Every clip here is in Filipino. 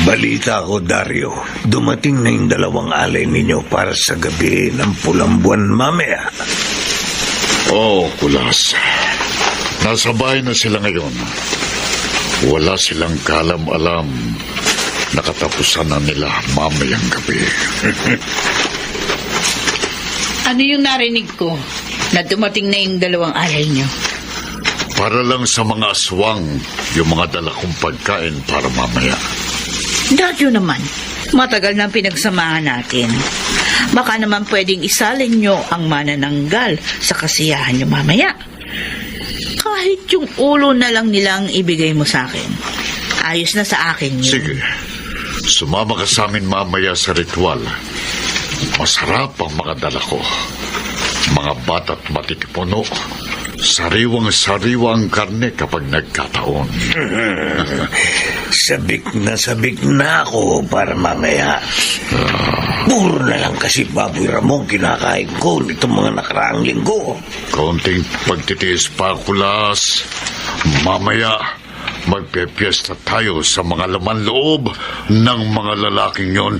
Balita ko, Dario, dumating na yung 2 alay ninyo para sa gabi ng pulang buwan mamaya. Oo, Kulas. Nasa bahay na sila ngayon. Wala silang kalam-alam. Nakatapusan na nila mamayang gabi. Ano yung narinig ko na dumating na yung 2 alay nyo? Para lang sa mga aswang, yung mga dala kong pagkain para mamaya. Dadyo naman, matagal nang pinagsamahan natin. Baka naman pwedeng isalin nyo ang manananggal sa kasiyahan nyo mamaya. Kahit yung ulo na lang nilang ibigay mo sa akin. Ayos na sa akin yun. Sige, sumama ka sa amin mamaya sa ritual. Masarap ang mga dala ko. Mga bata't matitipuno. Sariwang-sariwa ang karne kapag nagkataon. Sabik na ako para mamaya. Puro na lang kasi baboy ramong kinakain ko nitong mga nakaraang linggo. Kaunting pagtitiis pa, Kulas. Mamaya, magpepiesta tayo sa mga laman loob ng mga lalaking yon.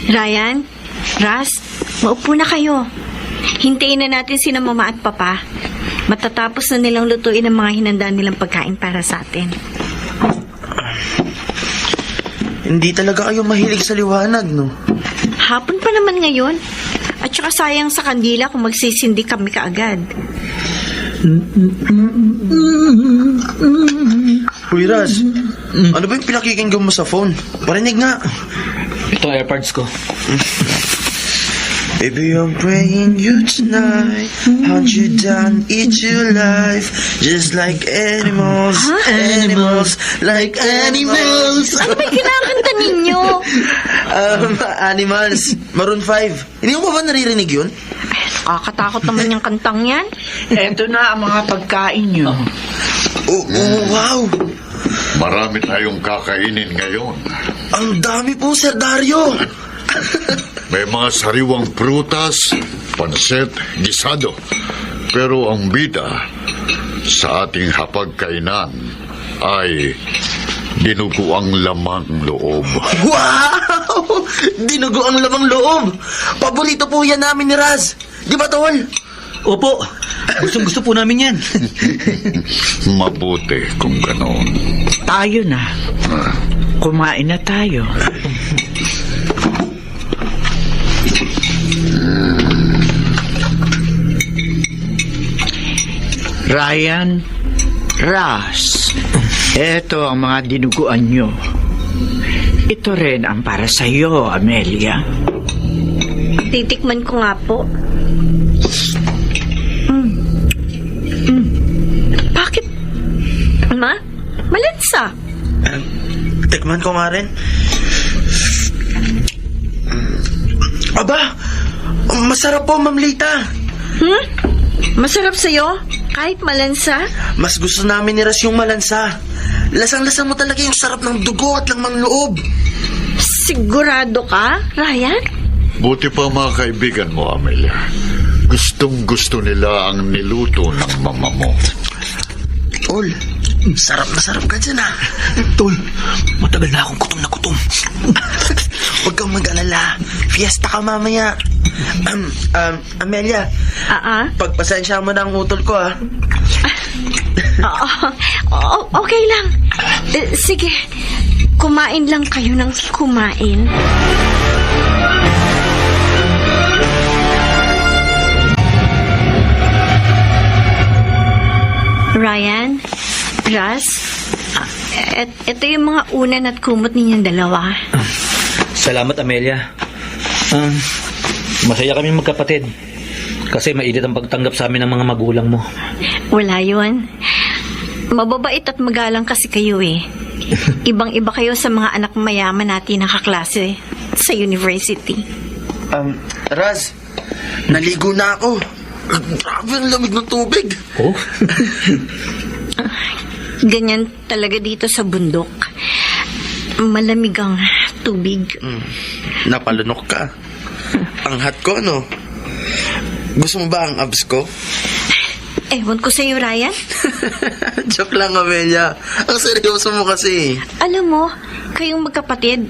Ryan, Ras, maupo na kayo. Hintayin na natin sina Mama at Papa. Matatapos na nilang lutuin ang mga hinanda nilang pagkain para sa atin. Hindi talaga kayo mahilig sa liwanag, no? Hapon pa naman ngayon. At saka sayang sa kandila kung magsisindi kami kaagad. Uy, Raz, ano ba yung pinakikinggan mo sa phone? Parinig nga. Ito ang AirPods ko. Baby, I'm praying you tonight. Hunt you down, eat your life. Just like animals, animals, like animals. Ano ba kinakanta ninyo? Animals, Maroon 5. Hindi mo ba naririnig yun? Nakakatakot naman yung kantang yan. Eto na ang mga pagkain nyo. Wow! Marami tayong kakainin ngayon. Ang dami po, Sir Dario. May mga sariwang prutas, pansit, gisado. Pero ang bida sa ating hapagkainan ay dinuguang lamang loob. Wow! Dinugo ang lamang loob. Paborito po yan namin ni Raz. Di ba, Tol? Opo, gustong-gusto po namin yan. Mabuti kung ganoon. Tayo na. Kumain na tayo. Ryan, Ras, eto ang mga dinuguan nyo. Ito rin ang para sa iyo, Amelia. Titikman ko nga po. Bakit? Ma? Malansa. Tikman ko nga rin. Aba, masarap po, Ma'am Lita. Masarap sa'yo? Kahit malansa? Mas gusto namin ni Raz yung malansa. Lasang-lasa mo talaga yung sarap ng dugo at lamang loob. Sigurado ka, Ryan? Buti pa mga kaibigan mo, Amelia. Gustong-gusto nila ang niluto ng mama mo. Tol, sarap na sarap ka dyan, ah. Tol, matagal na akong gutom na gutom. Huwag kang mag-alala. Fiesta ka mamaya. Amelia, pagpasensya mo na ang utol ko, ah. Okay lang. Sige, kumain lang kayo ng kumain. Ryan, Raz, ito yung mga unan at kumot ninyong dalawa. Salamat, Amelia. Masaya kami magkapatid. Kasi mainit ang pagtanggap sa amin ng mga magulang mo. Wala yun. Mababait at magalang kasi kayo eh. Ibang-iba kayo sa mga anak mayaman natin na kaklase sa university. Raz, naligo na ako. Grabe ang lamig ng tubig. Oh? Ganyan talaga dito sa bundok. Malamig ang tubig. Napalunok ka. Ang hot ko, no? Gusto mo ba ang abs ko? Ewan ko sa'yo, Ryan. Joke lang, Amelia. Ang seryoso mo kasi. Alam mo, kayong magkapatid,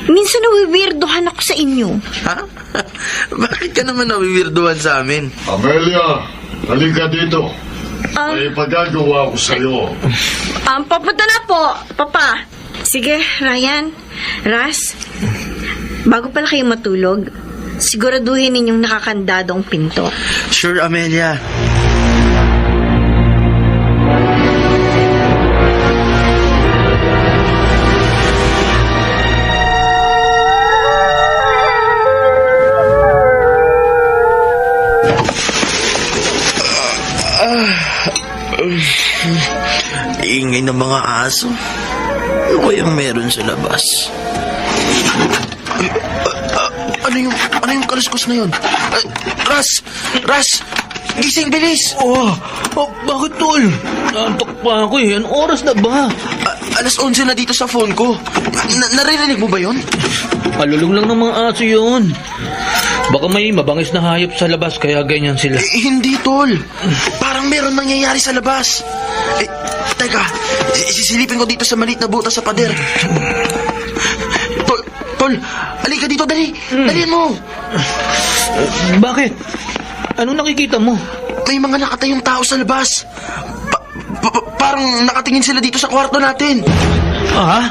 minsan nawiwirdohan ako sa inyo. Ha? Bakit ka naman nawiwirduhan sa amin? Amelia, halika dito. May pagagawa ko sa'yo. Papunta na po, Papa. Sige, Ryan, Ras, bago pala kayo matulog, siguraduhin ninyong nakakandado ang pinto. Sure, Amelia. Ingay ng mga aso. Ano kayang meron sa labas? Ano yung kaluskos na yun? Ras! Gising, bilis! Bakit, tol? Antok pa ako eh. Anong oras na ba? Alas 11 na dito sa phone ko. Naririnig mo ba yun? Alulong lang ng mga aso yun. Baka may mabangis na hayop sa labas kaya ganyan sila. Hindi, tol. Parang meron nangyayari sa labas. Teka, sisilipin ko dito sa maliit na butas sa pader. Tol, alika dito, dali. Dalihan mo. Bakit? Anong nakikita mo? May mga nakatayong tao sa labas. Parang nakatingin sila dito sa kwarto natin. Ah?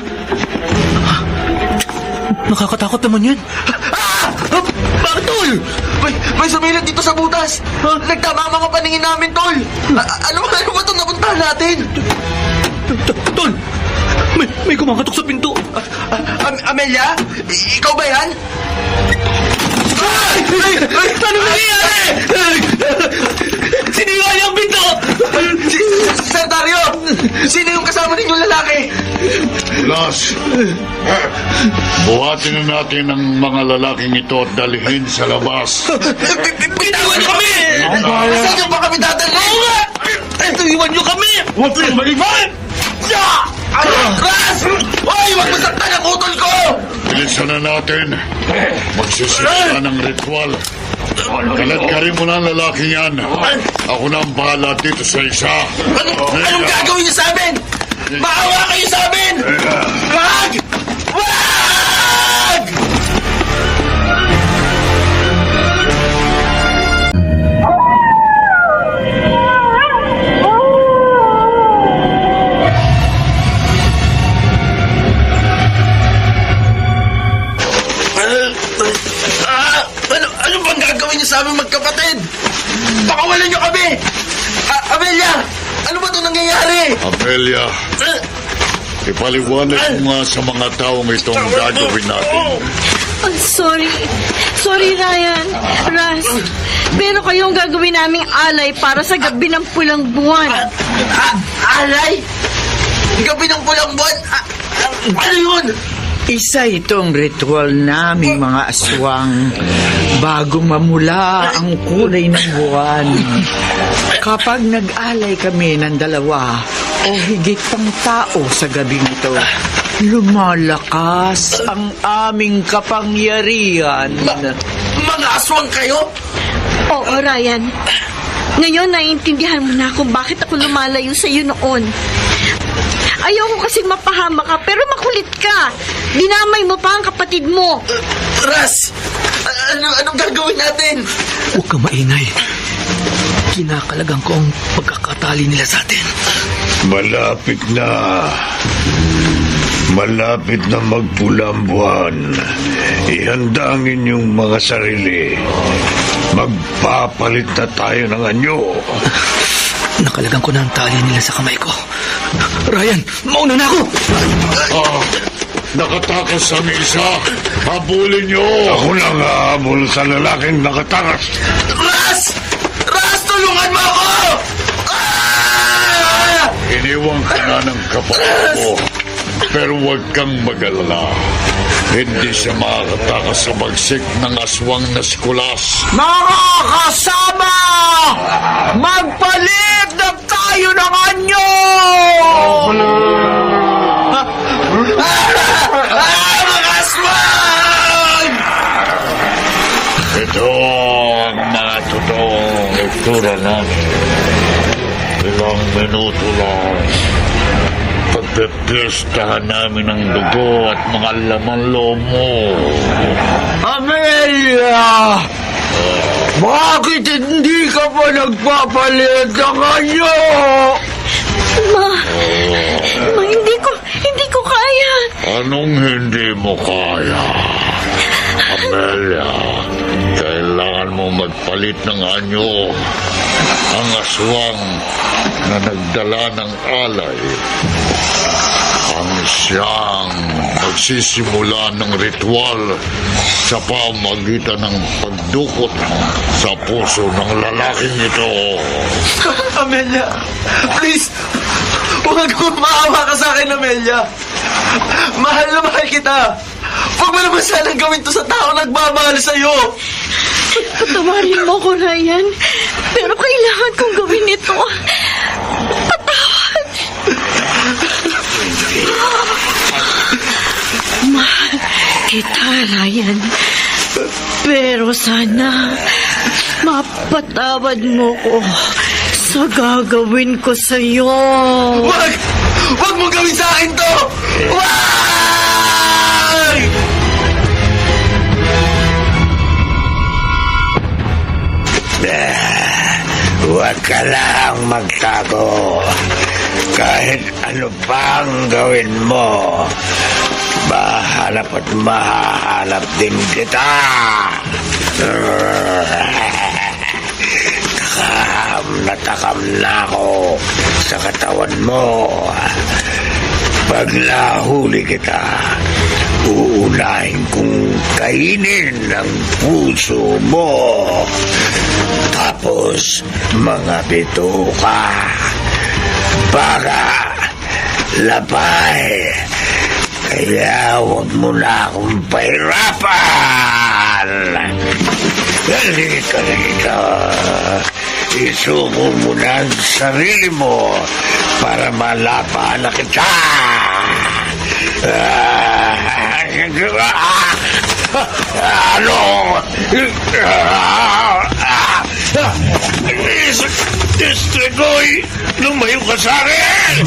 Nakakatakot naman yan. Bakit, tol? May sumilat dito sa butas. Nagtama ang mga paningin namin, tol. Ano ba itong napuntahan natin? Tol! May kumakatok sa pinto. Amelia? Ikaw ba yan? Ano nangyayari? Siniwa niya ang pinto! Sir Dario! Sino yung kasama ninyong lalaki? Las, buhatin na natin ang mga lalaking ito at dalhin sa labas. Biniwan niyo kami! Saan niyo ba kami dadalhin? Iwan niyo kami! Huwag kang mag-iwan! Ras! Hoy! Huwag mo saktan ang utol ko! Bilisan na natin. Magsisimula ng ritual. Kaladkarin mo na ang lalaking yan. Ako na ang bahala dito sa isa. Anong gagawin niyo sa amin? Maawa kayo sa amin! Wag! Wag! Ano bang gagawin niyo sa aming magkapatid? Pakawalan niyo kami! Amelia! Ano ba itong nangyayari? Amelia, ipaliwanag mo nga sa mga taong itong gagawin natin. Oh, sorry. Sorry, Ryan. Ras, pero kayong gagawin naming alay para sa gabi ng pulang buwan. Alay? Gabi ng pulang buwan? Ano yun? Isa itong ritual naming mga aswang bago mamula ang kulay ng buwan. Kapag nag-alay kami ng dalawa o higit pang tao sa gabing ito, lumalakas ang aming kapangyarihan. Mga aswang kayo? Oo, Ryan. Ngayon, naiintindihan mo na kung bakit ako lumalayo sa iyo noon. Ayoko kasing mapahama ka, pero makulit ka. Dinamay mo pa ang kapatid mo. Ras! Anong gagawin natin? Huwag kang maingay. Kinakalagan ko ang pagkakatali nila sa atin. Malapit na. Malapit na magpula ang buwan. Ihanda ang inyong mga sarili. Magpapalit na tayo ng anyo. Nakalagan ko na ang tali nila sa kamay ko. Ryan, mauna na ako! Nakatakas ang isa. Habulin niyo. Ako lang hahabol sa lalaking nakatakas. Ras! Ras, tulungan mo ako! Iniwan ka na ng kapatid mo. Pero huwag kang mag-alala. Hindi siya makakatakas sa bagsik ng aswang na si Kulas. Mga kasama! Magpalit na tayo ng anyo! Mga aswang! Ito ang mga totoong itsura namin. Ilang minuto lang. Pagpipiestahan namin ang dugo at mga laman loob mo. Amelia! Bakit hindi ka pa nagpapalit ng anyo? Ma, hindi ko kaya. Anong hindi mo kaya? Amelia, kailangan mo magpalit ng anyo. Ang aswang na nagdala ng alay ang siyang magsisimula ng ritual sa pamagitan ng pagdukot sa puso ng lalaking ito. Amelia, please, huwag mo maawa ka sa akin, Amelia. Mahal na mahal kita. Huwag mo naman sanang gawin to sa tao nagmamahal sa'yo. Patawarin mo ko, Ryan. Pero kailangan kong gawin ito. Patawad. Mahal kita, Ryan. Pero sana mapatawad mo ko sa gagawin ko sa'yo. Huwag! Huwag mo gawin sa akin to! Huwag! Huwag ka lang magtago. Kahit ano pang gawin mo, mahanap at mahahanap din kita. Takam na ako sa katawan mo. Pag nahuli kita, uunahin kong kainin ang puso mo. Tapos, mga bituka, baga, lapay. Kaya huwag mo na akong pahirapan. Halika rito. Isuko mo na ang sarili mo para malapahan na kita. Ano? Istregoy! Lumayo ka sa akin!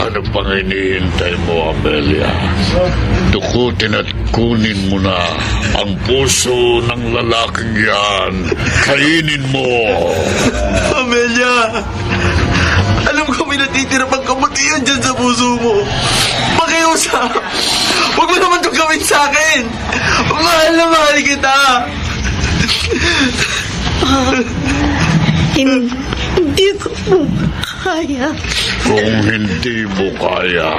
Ano pang hinihintay mo, Amelia? Dukutin at kunin mo na ang puso ng lalaking yan. Kainin mo. Amelia! Alam ko may natitira pang kabutihan dyan sa puso mo. Pakiusap! Huwag mo naman itong gawin sa akin! Mahal na mahal kita! Hindi ko kaya. Kung hindi mo kaya,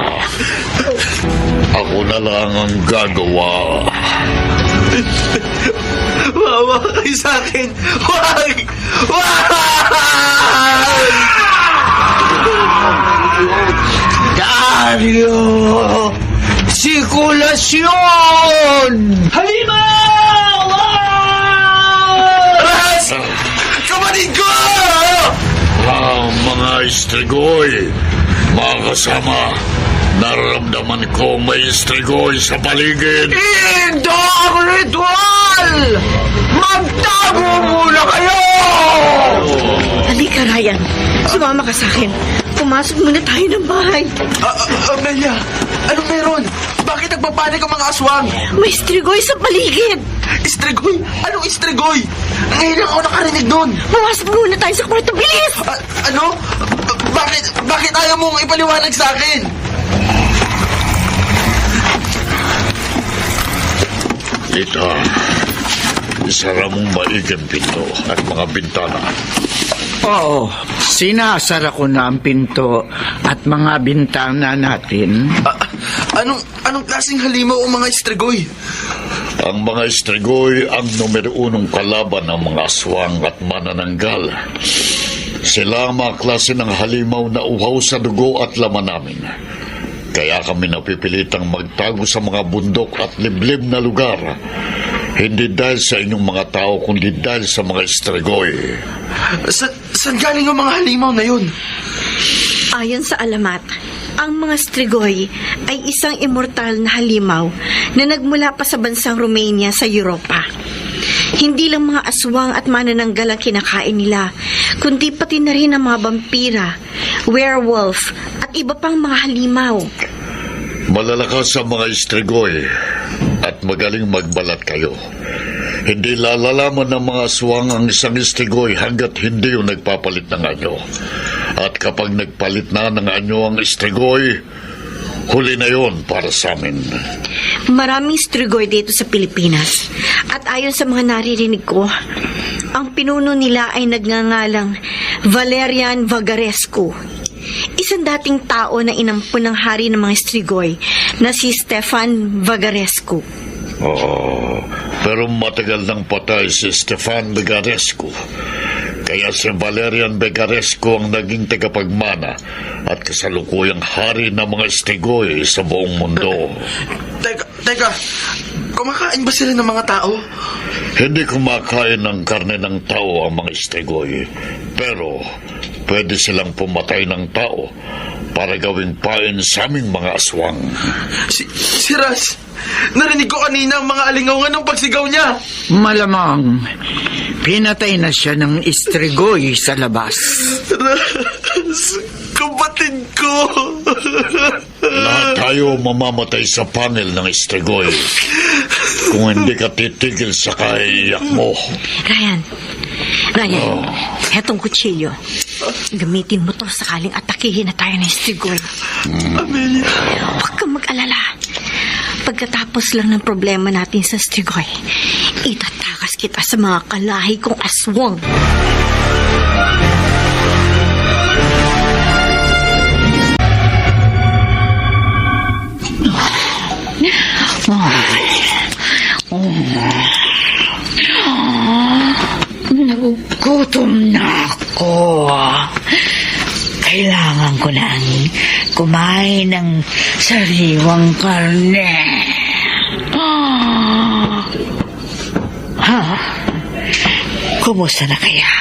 ako na lang ang gagawa. Wawa kayo sa akin! Wag! Wag! Dario! Sikulasyon! Ras! Kapatid ko! Ang mga istrigoy, mga kasama, nararamdaman ko may istrigoy sa paligid. Ito ang ritual! Magtago muna kayo! Halika, Ryan. Sumama ka sa akin. Pumasok muna tayo ng bahay. Amelia, anong meron? Bakit nagpapanik ang mga aswang? May strigoy sa paligid. Istrigoy? Anong istrigoy? Ngayon lang ako nakarinig doon. Pumasok muna tayo sa kwarto. Bilis! Ano? Bakit ayaw mong ipaliwanag sa akin? Ito, isara mong maigi ang pinto at mga bintana. Oo, sinasara ko na ang pinto at mga bintana natin. Anong klaseng halimaw ang mga istrigoy? Ang mga istrigoy ang numero unong kalaban ng mga aswang at manananggal. Sila ang mga klase ng halimaw na uhaw sa dugo at laman namin. Kaya kami napipilitang magtago sa mga bundok at liblib na lugar. Hindi dahil sa inyong mga tao, kundi dahil sa mga istrigoy. Saan galing ang mga halimaw na yun? Ayon sa alamat, Ang mga Strigoi ay isang immortal na halimaw na nagmula pa sa bansang Romania sa Europa. Hindi lang mga aswang at manananggal ang kinakain nila, kundi pati na rin ang mga vampira, werewolf, at iba pang mga halimaw. Malalakas ang mga Strigoi at magaling magbalat kayo. Hindi lalalaman ng mga aswang ang isang Strigoi hanggat hindi yung nagpapalit ng anyo. At kapag nagpalit na ng anyo ang Strigoi, huli na yon para sa amin. Maraming Strigoi dito sa Pilipinas. At ayon sa mga naririnig ko, ang pinuno nila ay nagngangalang Valerian Vagarescu. Isang dating tao na inampun ng hari ng mga Strigoi na si Stefan Vagarescu. Oo, pero matagal nang patay si Stefan Vagarescu. Kaya si Valerian Vagarescu ang naging tagapagmana at kasalukuyang hari ng mga Strigoi sa buong mundo. Teka, kumakain ba sila ng mga tao? Hindi kumakain ng karne ng tao ang mga Strigoi, pero pwede silang pumatay ng tao para gawing pain sa aming mga aswang. Si Raz, narinig ko kanina ang mga alingawan ng pagsigaw niya. Malamang, pinatay na siya ng Strigoi sa labas. Raz, kapatid ko. Lahat tayo mamamatay sa panel ng Strigoi kung hindi ka titigil sa kaiyak mo. Ryan, hetong kutsilyo. Gamitin mo to sakaling atakihin na tayo ng Strigoi. Amelia. Huwag kang mag-alala. Pagkatapos lang ng problema natin sa Strigoi, itatakas kita sa mga kalahi kong aswang. Nagugutom na ako. Kailangan ko nang kumain ng sariwang karne. Kumusta na kaya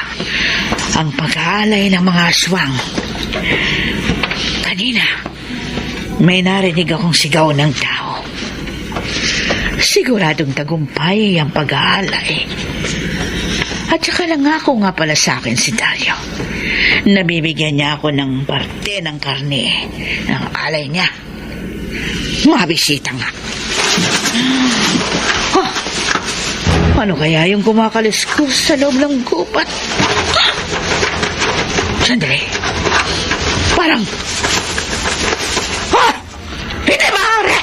ang pag-aalay ng mga aswang? Kanina, may narinig akong sigaw ng tao. Siguradong tagumpay ang pag-aalay. At saka nangako nga pala sa akin si Dario. Nabibigyan niya ako ng parte ng karne ng alay niya. Mabisita nga. Ano kaya yung kumakaliskos sa loob ng gubat? Sandali. Parang... Hindi maaari!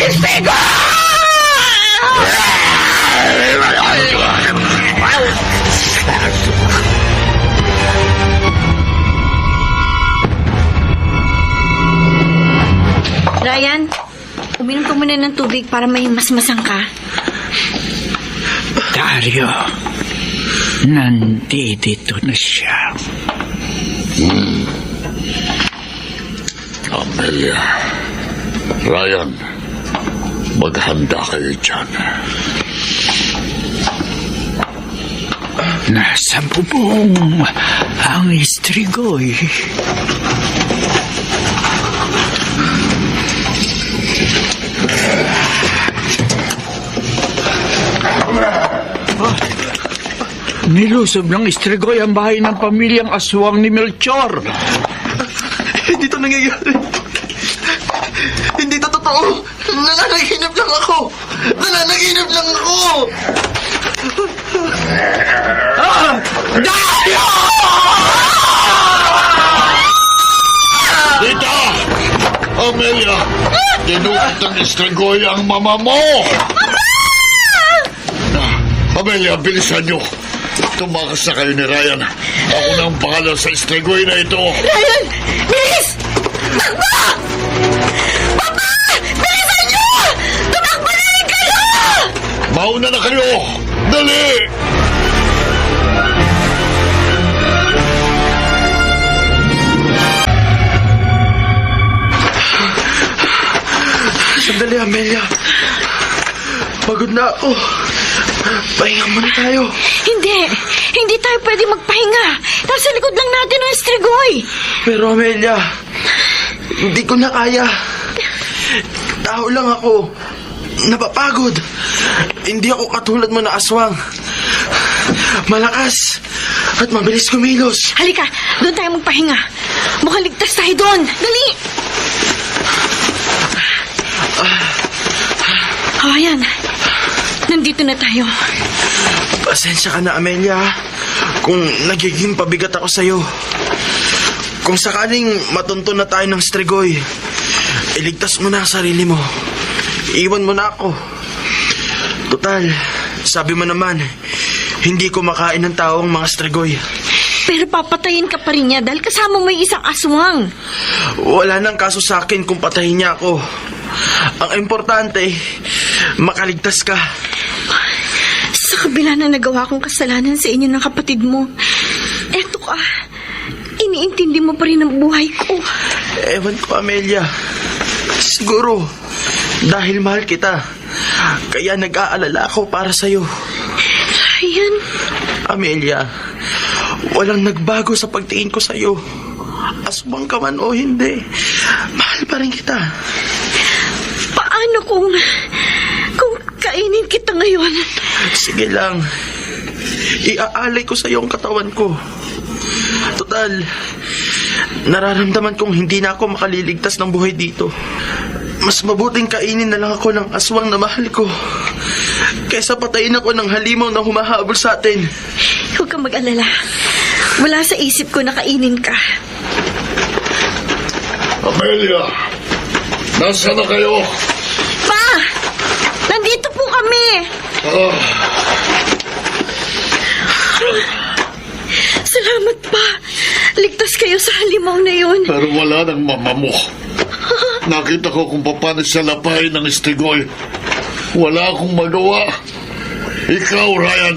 Ispigo! Ryan, uminom ka muna ng tubig para may masmasang ka. Dario, nandito na siya. Amelia, Ryan, maghanda kayo dyan. Nasa bubong ang Strigoi. Nilusob ng Strigoi ang bahay ng pamilyang aswang ni Melchor. Hindi to nangyayari. Hindi to totoo. Nananaginip lang ako. Nananaginip lang ako. Dario! Tita! Amelia! Tinukot ng Strigoi ang mama mo! Amelia, bilisan nyo. Tumakas na kayo ni Ryan. Ako na ang bahala sa Strigoi na ito. Ryan! Bilis! Takbo! Papa! Bilisan niyo! Tumakbo na rin kayo! Mauna na kayo! Dali! Sandali, Amelia. Pagod na ako. Pahinga muna tayo. Hindi tayo pwede magpahinga. Nasa likod lang natin ang Estrigoy. Pero Amelia, hindi ko na kaya. Tao lang ako. Napapagod. Hindi ako katulad mo na aswang. Malakas at mabilis kumilos. Halika, doon tayo magpahinga. Mukhang ligtas tayo doon. Dali! Oh, ayan. Nandito na tayo. Pasensya ka na, Amelia, kung nagiging pabigat ako sa'yo. Kung sakaling matunto na tayo ng Strigoy, iligtas mo na ang sarili mo. Iwan mo na ako. Total, sabi mo naman, hindi ko makain ng tao ang mga Strigoy. Pero papatayin ka pa rin niya dahil kasama mo yung isang aswang. Wala nang kaso sa akin kung patayin niya ako. Ang importante, makaligtas ka. Sa kabila na nagawa kong kasalanan sa inyo ng kapatid mo, eto ka, iniintindi mo pa rin ang buhay ko. Ewan ko, Amelia. Siguro, dahil mahal kita, kaya nag-aalala ako para sa'yo. Ryan, Amelia, walang nagbago sa pagtingin ko sa'yo. Aswang ka man o hindi, mahal pa rin kita. paano kung kainin kita ngayon? Sige lang, iaalay ko sa'yo ang katawan ko. Total, nararamdaman kong hindi na ako makaliligtas ng buhay dito. Mas mabuting kainin na lang ako ng aswang na mahal ko kaysa patayin ako ng halimaw na humahabol sa atin. Huwag kang mag-alala. Wala sa isip ko na kainin ka. Amelia, nasa na kayo? Pa! Nandito po kami! Salamat pa. Ligtas kayo sa halimaw na yun. Pero wala nang mama mo. Nakita ko kung paano siya lapahin ng Strigoy. Wala akong magawa. Ikaw, Ryan,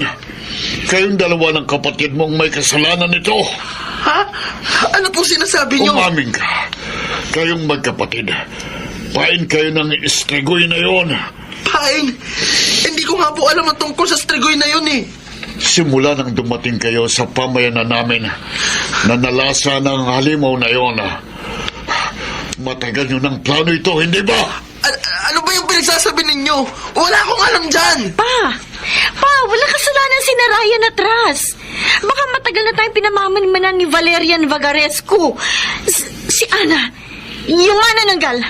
kayong dalawa ng kapatid mong may kasalanan nito. Ha? Ano po sinasabi niyo? Umamin ka. Kayong magkapatid. Pain kayo ng Strigoy na yon. Pain, hindi ko nga po alam ang tungkol sa Strigoy na yun eh. Simula nang dumating kayo sa pamayanan namin, nanalasa ng halimaw na yon. Matagal nyo ng plano ito, hindi ba? Ano ba yung pinagsasabi ninyo? Wala akong alam dyan. Pa! Wala kasalanan si Narayan atras. Baka matagal na tayong pinamamanan ni Valerian Vagarescu. Si Ana, yung manananggal.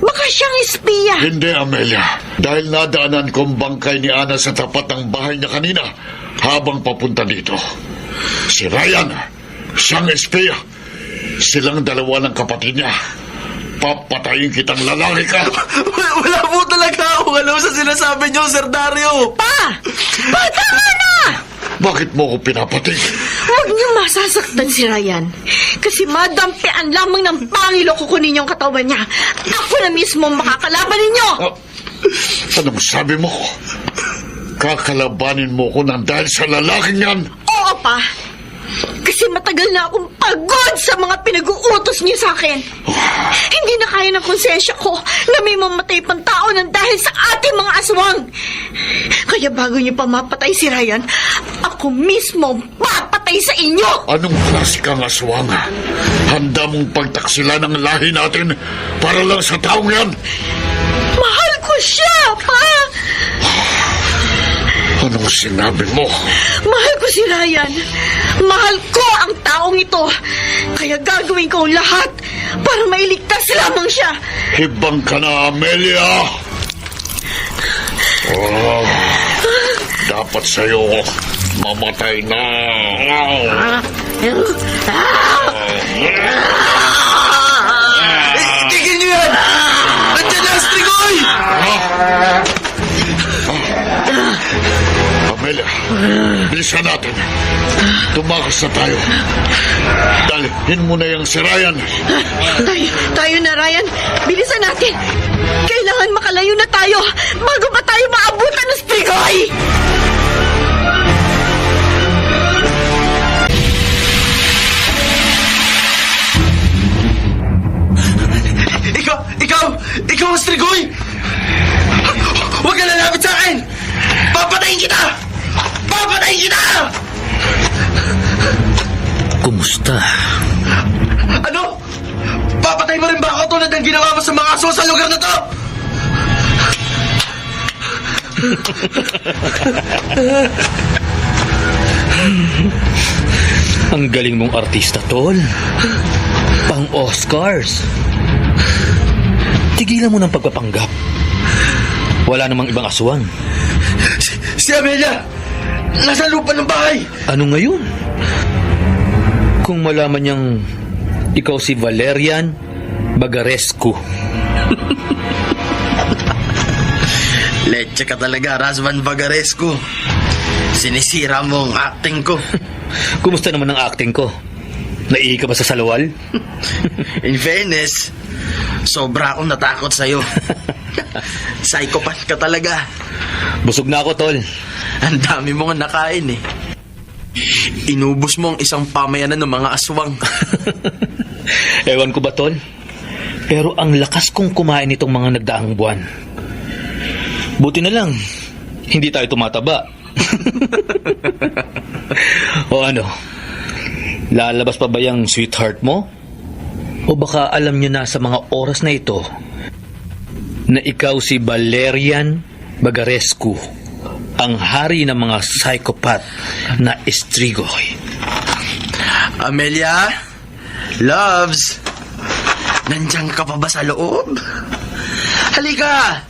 Baka siyang espiya. Hindi, Amelia. Dahil nadaanan kong bangkay ni Ana sa tapat ng bahay niya kanina habang papunta dito. Si Ryan, siyang espiya. Silang dalawa ng kapatid niya. Papatayin kitang lalaki ka. Wala po talaga akong alam sa sinasabi niyo, Sir Dario. Pa! Tama na! Bakit mo ko pinapatay? Huwag niyo masasaktan si Ryan. Kasi madampian lamang ng Pangilo kukunin yung katawan niya. Ako na mismo ang makakalaban ninyo. Anong sabi mo? Kakalabanin mo ko nang dahil sa lalaking yan? Oo pa. Kasi matagal na akong pagod sa mga pinag-uutos niyo sa akin. Hindi na kaya ng konsensya ko na may mamatay pang tao nang dahil sa ating mga aswang. Kaya bago niyo pa mapatay si Ryan, ako mismo papatay sa inyo. Anong klase kang aswang? Handa mong pagtaksila ng lahi natin para lang sa taong yan? Mahal ko siya, pa! Anong sinabi mo? Mahal ko si Ryan. Mahal ko ang taong ito. Kaya gagawin ko ang lahat para mailigtas lamang siya. Hibang ka na, Amelia! Oh, dapat sa'yo mamatay na. Tigil niyo yan! Nandiyan na ang Strigoy! Amelia, bilisan natin. Tumakas na tayo. Dalhin mo na yung si Ryan. Tayo na, Ryan. Bilisan natin. Kailangan makalayo na tayo bago pa tayo maabutan ng Strigoy. Ikaw ang Strigoy! Huwag ka lalapit sa akin! Papatayin kita! Papatayin kita! Kumusta? Ano? Papatay mo rin ba ako tulad ng ginawa mo sa mga aso sa lugar na to? Ang galing mong artista, Tol. Pang-Oscars. Tigilan mo ng pagpapanggap. Wala namang ibang aswang. Si Amelia! Nasa lupa ng bahay! Ano ngayon? Kung malaman niyang ikaw si Valerian Bagarescu. Leche ka talaga, Razvan Bagarescu. Sinisira mo ang acting ko. Kumusta naman ang acting ko? Naihi ka ba sa salawal? In fairness, sobra akong natakot sa'yo. Psychopath ka talaga. Busog na ako, Tol. Ang dami mo nga nakain eh. Inubos mo ang isang pamayanan ng mga aswang. Ewan ko ba, Tol? Pero ang lakas kong kumain nitong mga nagdaang buwan. Buti na lang, hindi tayo tumataba. O ano? Lalabas pa ba yung sweetheart mo? O baka alam niyo na sa mga oras na ito na ikaw si Valerian Bagarescu, ang hari ng mga psychopath na Strigoi. Amelia, loves, nandiyan ka pa ba sa loob? Halika,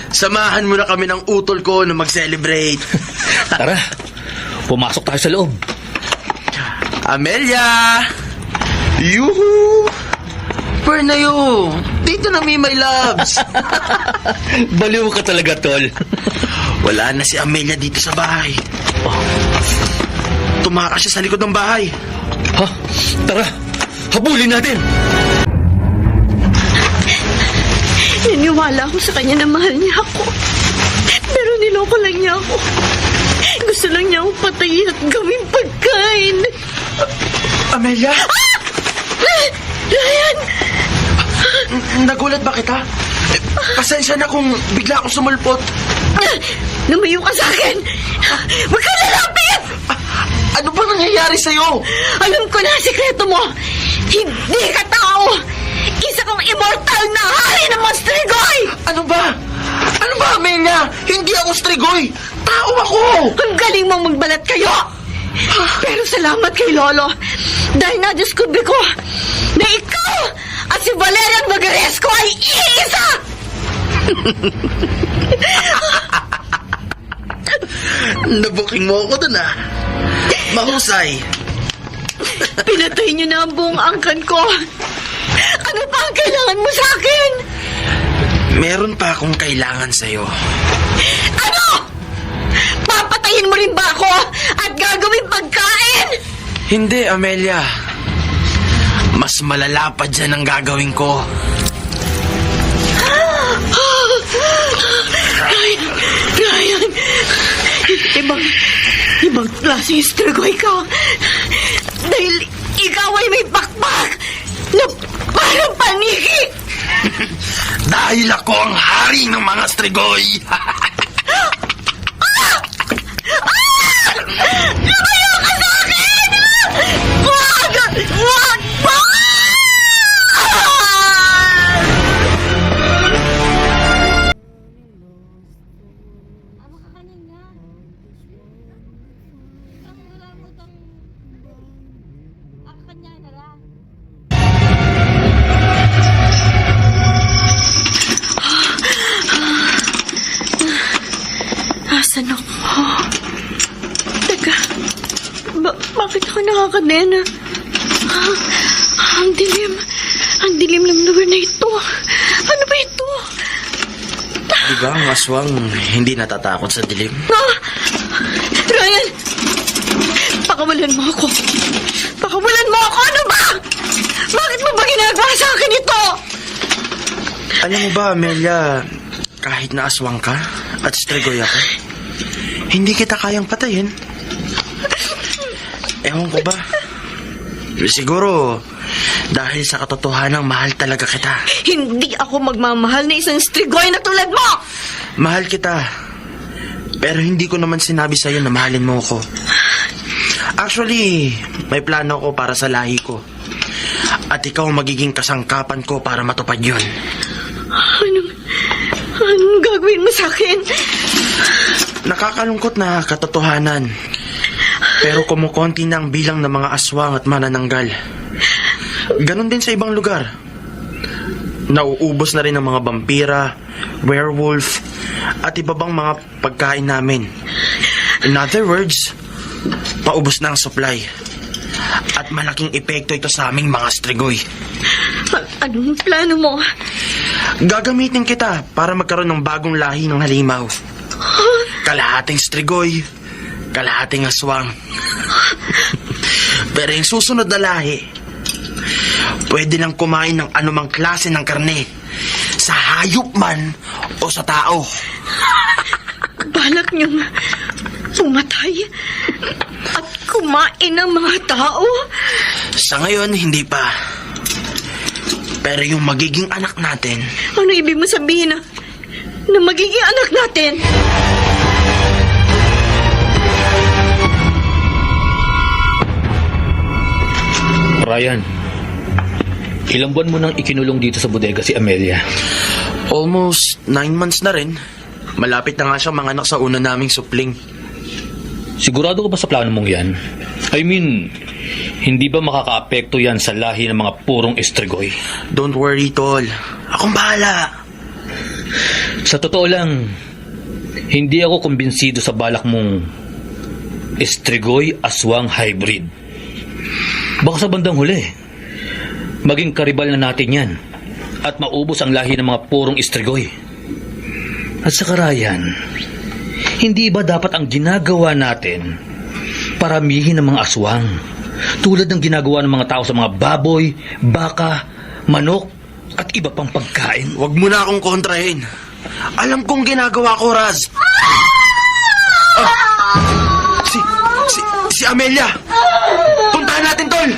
samahan mo na kami ng utol ko na mag-celebrate. Tara, pumasok tayo sa loob. Amelia! Yuhu! Where na yun? Dito na my loves. Baliw ka talaga, Tol. Wala na si Amelia dito sa bahay. Tumakas siya sa likod ng bahay. Ha? Tara, habulin natin. Naniwala ako sa kanya na mahal niya ako. Pero niloko lang niya ako. Gusto lang niya akong patayin at gawing pagkain. Amelia? Ryan! Nagulat ba kita? Pasensya na kung bigla akong sumulpot. Lumayo ka sa akin! Huwag ka lalapit! Ano ba nangyayari sa'yo? Alam ko na ang sikreto mo! Hindi ka tao! Isa kong immortal na hari ng mga Strigoi! Ano ba? Ano ba, Amelia? Hindi ako Strigoi! Tao ako! Ang galing mong magbalat kayo! Pero salamat kay Lolo dahil na-discover ko na ikaw at si Valerian Bagarescu ay iisa! Nabuking mo ako dun ah. Mahusay. Pinatay niyo na ang buong angkan ko. Ano pa ang kailangan mo sa akin? Meron pa akong kailangan sa'yo. Ano? Papatayin mo rin ba ako at gagawin pagkain? Hindi, Amelia. Mas malala pa dyan ang gagawin ko. Ryan! Ibang klaseng Strigoi ka. Dahil ikaw ay may pakpak na parang paniki. Dahil ako ang hari ng mga Strigoi. Lumayo ka sa akin! Wag! Wag! Wag! Asan ako? Teka, bakit ako nakakadena? Ang dilim. Ang dilim ng lugar na ito. Ano ba ito? Di ba ang aswang hindi natatakot sa dilim? Ryan! Pakawalan mo ako. Pakawalan mo ako! Ano ba? Bakit mo ba ginagawa sa akin ito? Alam mo ba, Amelia, kahit na aswang ka at Strigoi ako, hindi kita kayang patayin. Ewan ko ba? Siguro, dahil sa katotohanang mahal talaga kita. Hindi ako magmamahal na isang Strigoi na tulad mo! Mahal kita. Pero hindi ko naman sinabi sa'yo na mahalin mo ako. Actually, may plano ako para sa lahi ko. At ikaw ang magiging kasangkapan ko para matupad yun. Anong gagawin mo sa akin? Nakakalungkot na katotohanan. Pero kumukonti na ang bilang ng mga aswang at manananggal. Ganon din sa ibang lugar. Nauubos na rin ang mga vampira, werewolf, at iba bang mga pagkain namin. In other words, paubos na ang supply. At malaking epekto ito sa aming mga strigoy. Anong plano mo? Gagamitin kita para magkaroon ng bagong lahi ng halimaw. Kalahating strigoy, kalahating aswang. Pero yung susunod na lahi, pwede nang kumain ng anumang klase ng karne, sa hayop man o sa tao. Balak niyong pumatay at kumain ng mga tao? Sa ngayon, hindi pa. Pero yung magiging anak natin, Ano ibig mo sabihin na magiging anak natin? Ryan, ilang buwan mo nang ikinulong dito sa bodega si Amelia? almost 9 months na rin. Malapit na nga siyang manganak sa una naming supling. Sigurado ka ba sa plano mong yan? I mean, hindi ba makakaapekto yan sa lahi ng mga purong estrigoy? Don't worry, tol. Akong bahala. Sa totoo lang, hindi ako kumbinsido sa balak mong estrigoy aswang hybrid. Baka sa bandang huli, maging karibal na natin yan at maubos ang lahi ng mga purong estrigoy. At sa Ryan, hindi ba dapat ang ginagawa natin paramihin ng mga aswang tulad ng ginagawa ng mga tao sa mga baboy, baka, manok at iba pang pagkain? Huwag mo na akong kontrahin. Alam kong ginagawa ko, Raz. Si Amelia! Puntahan natin, tol!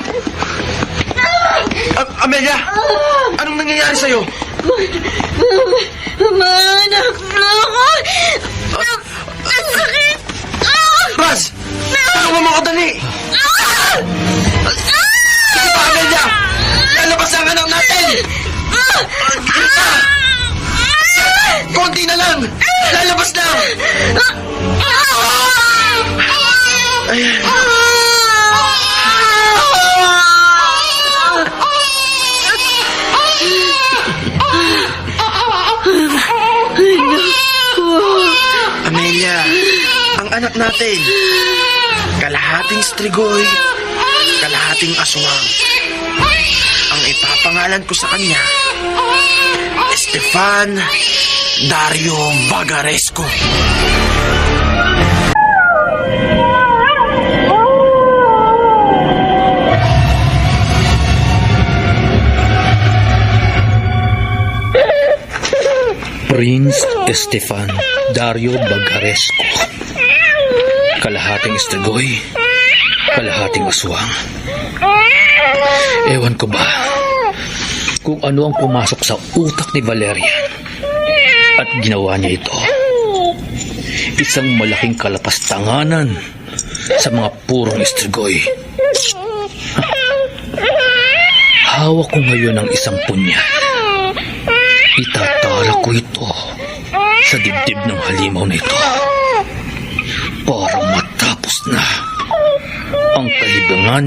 Amelia! Anong nangyayari sa'yo? Maanak na ako! Ang sakit! Raz! Tulungan mo ako dali! Sige pa, Amelia! Lalabas ang anak natin! Konti na lang! Lalabas na! Amelia, ang anak natin, kalahating strigoy, kalahating aswang. Ang ipapangalan ko sa kanya, Stefan Dario Vagaresco. Prince Estefan Dario Vagaresco. Kalahating estrigoy, kalahating aswang. Ewan ko ba kung ano ang pumasok sa utak ni Valeria at ginawa niya ito. Isang malaking kalapastanganan sa mga purong estrigoy. Hawak ko ngayon ang isang punya. Itatara ko ito sa dibdib ng halimaw na ito para matapos na ang kahibangan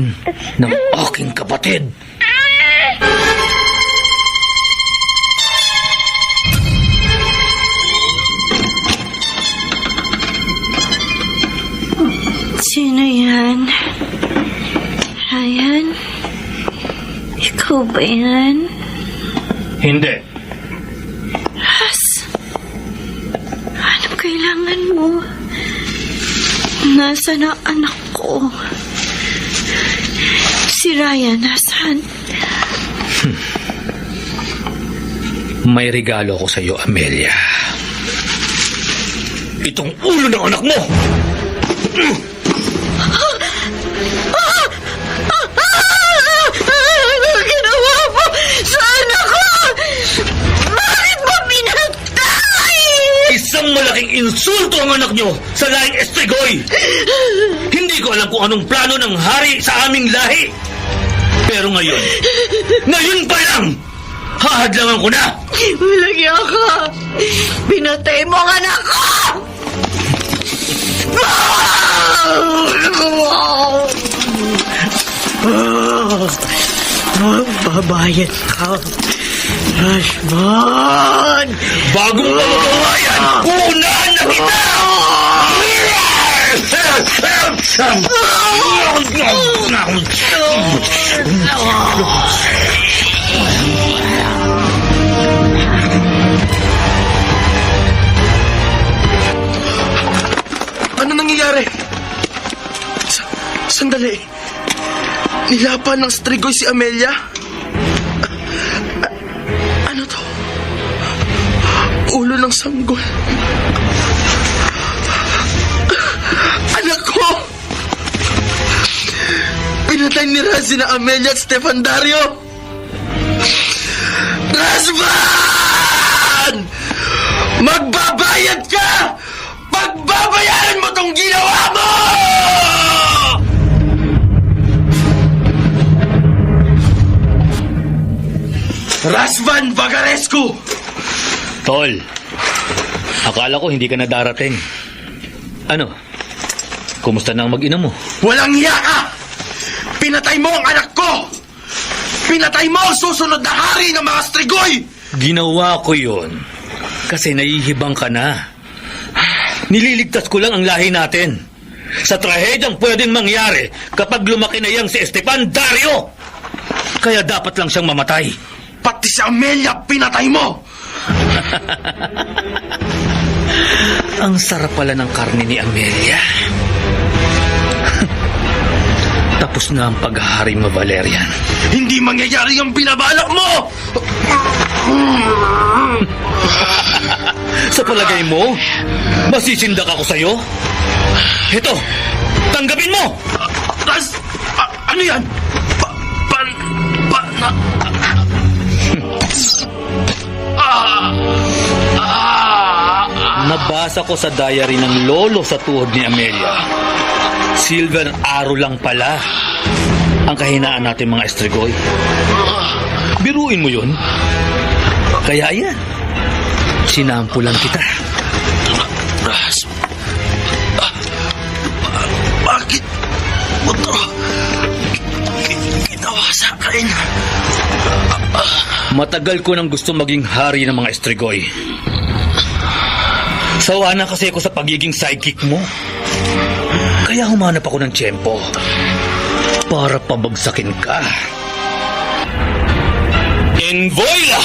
ng aking kapatid. Sino yan? Ryan? Ikaw ba yan? Hindi. Ras? Anong kailangan mo? Nasaan ang anak ko? Si Ryan, nasaan? May regalo ko sa iyo, Amelia. Itong ulo ng anak mo! Ano ginawa mo sa anak ko? Bakit mo pinatay? Isang malaking insulto ang anak nyo sa lahing Estrigoy. Hindi ko alam kung anong plano ng hari sa aming lahi. Pero ngayon pa lang, hahadlangan ko na. Malagyan ka! Pinatay mo ang anak ko! Babayad ka, Rashman! Bagong pamagawa yan, uunahan na kita! Ano nangyayari? Sandali. Nilapan ng Strigoy si Amelia? Ano to? Ulo ng sanggol. Anak ko! Pinatay ni Razi na Amelia at Stefan Dario! Razvan! Magbabayad ka! Pagbabayaran mo tong ginawa mo! Razvan Vagarescu! Tol, akala ko hindi ka na darating. Ano? Kumusta na ang mag-ina mo? Walang hiya ka! Pinatay mo ang anak ko! Pinatay mo ang susunod na hari ng mga Strigoy! Ginawa ko yun kasi nahihibang ka na. Nililigtas ko lang ang lahi natin sa trahedyang pwedeng mangyari kapag lumaki na yang si Esteban Dario. Kaya dapat lang siyang mamatay. Pati si Amelia pinatay mo! Ang sarap pala ng karne ni Amelia. Tapos na ang paghahari mo, Valerian. Hindi mangyayari ang binabalak mo! Sa palagay mo, masisindak ako sa'yo? Ito, tanggapin mo! Ano yan? Nabasa ko sa diary ng lolo sa tuhod ni Amelia. Silver arrow lang pala ang kahinaan natin mga Estrigoy. Biruin mo yun. Kaya yan, sinampulan kita. Bakit mo to ginawa sa akin? Matagal ko nang gusto maging hari ng mga Estrigoy. Sawa na kasi ako sa pagiging sidekick mo. Kaya humanap ako ng tiyempo para pabagsakin ka. Envoyla!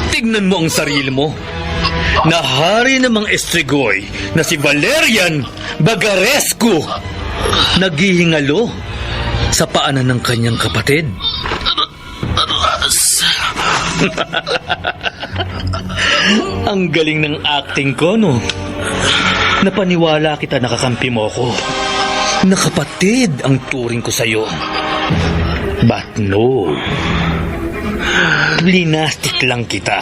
Tignan mo ang sarili mo. Na hari ng mga Estrigoy na si Valerian Vagarescu naghihingalo sa paanan ng kanyang kapatid. Ang galing ng acting ko, no? Napaniwala kita, nakakampi mo ko. Nakapatid ang turing ko sa'yo. But no. Linastik lang kita.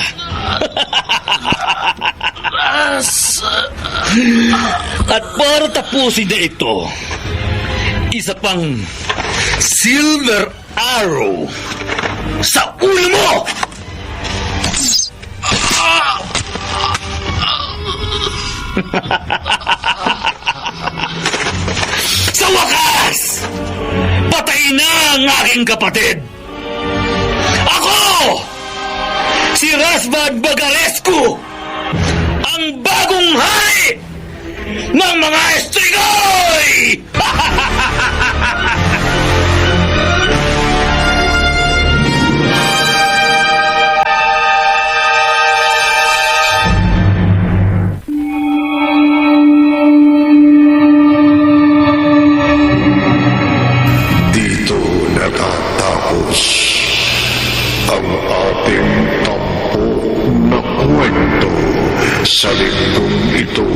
At para tapusin na ito, isa pang silver arrow sa ulo mo! Sa wakas, patay na ang aking kapatid. Ako, si Razvan Vagarescu, ang bagong hari ng mga Estrigoy! Dito natatapos ang ating tampok na kwento sa linggong ito.